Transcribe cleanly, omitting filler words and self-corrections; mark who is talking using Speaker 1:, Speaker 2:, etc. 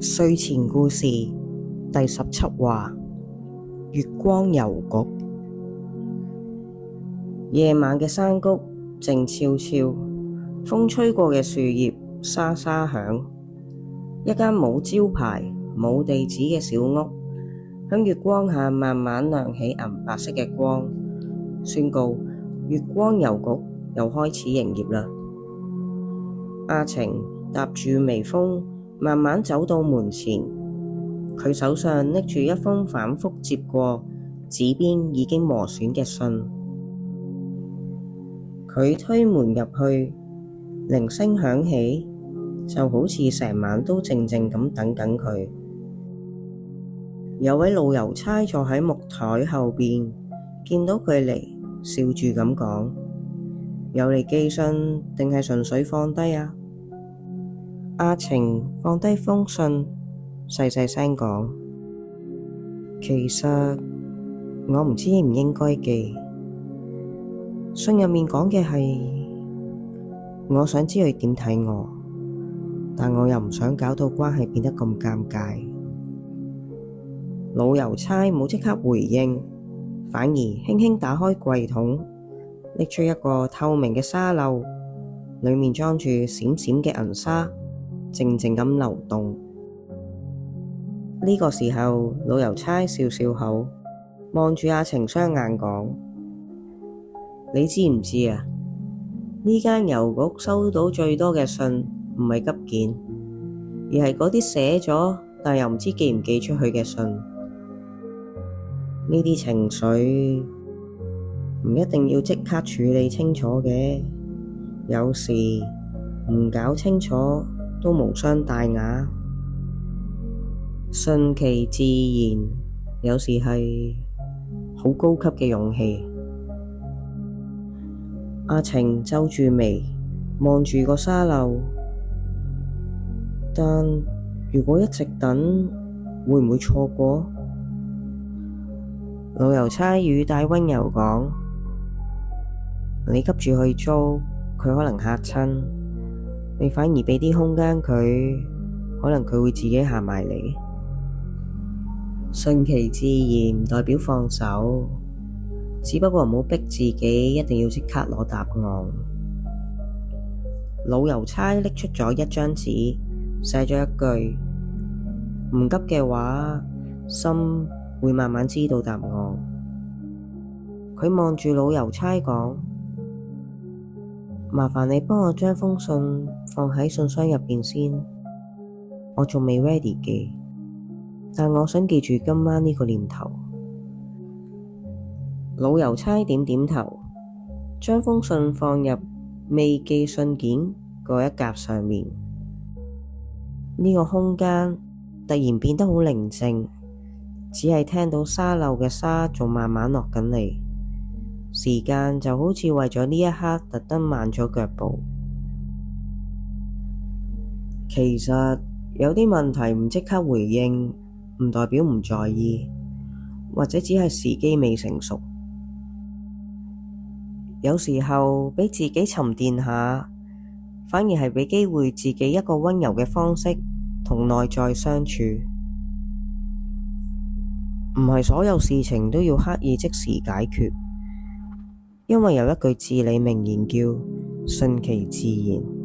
Speaker 1: 睡前故事第17話：月光郵局。夜晚嘅山谷靜悄悄，風吹過嘅樹葉沙沙響。一間冇招牌、冇地址嘅小屋，響月光下慢慢亮起銀白色嘅光，宣告月光郵局又開始營業啦。阿晴搭住微風慢慢走到門前，佢手上拎住一封反覆折過、紙邊已經磨損嘅信。佢推門入去，鈴聲響起，就好似成晚都靜靜咁等緊佢。有位老郵差坐喺木台後邊，見到佢嚟，笑住咁講：有嚟寄信定係純粹放低啊？阿晴放低封信，細細聲講：其實我唔知應唔應該寄。信入面講嘅係，我想知佢點睇我，但我又唔想搞到關係變得咁尷尬。老郵差冇即刻回應，反而輕輕打開櫃桶，拎出一個透明嘅沙漏，裡面裝住閃閃嘅銀沙，靜靜咁流動。呢個時候，老郵差笑笑口，望住阿晴雙眼講：你知唔知啊？呢間郵局收到最多嘅信唔係急件，而係嗰啲寫咗但又唔知寄唔寄出去嘅信。呢啲情緒唔一定要即刻處理清楚嘅，有時唔搞清楚都無傷大雅，順其自然，有時係好高級嘅勇氣。阿晴皺住眉，望住個沙漏，但如果一直等，會唔會錯過？老郵差語帶溫柔講：你急住去租，佢可能嚇親，你反而畀啲空間佢，可能佢會自己行埋嚟。順其自然唔代表放手，只不過唔好逼自己一定要即刻攞答案。老郵差拎出咗一張紙，寫咗一句：唔急嘅話，心會慢慢知道答案。佢望住老郵差講：麻煩你幫我將封信放喺信箱入邊先，我仲未 ready 嘅，但我想記住今晚呢個念頭。老郵差點點頭，將封信放入未寄信件嗰一格上面。呢個空間突然變得好寧靜，只係聽到沙漏嘅沙仲慢慢落緊嚟，時間就好似為咗呢一刻特登慢咗腳步。其實有啲問題唔即刻回應，唔代表唔在意，或者只係時機未成熟。有時候畀自己沉澱下，反而係畀機會自己一個溫柔嘅方式同內在相處。唔係所有事情都要刻意即時解決，因為有一句至理名言叫順其自然。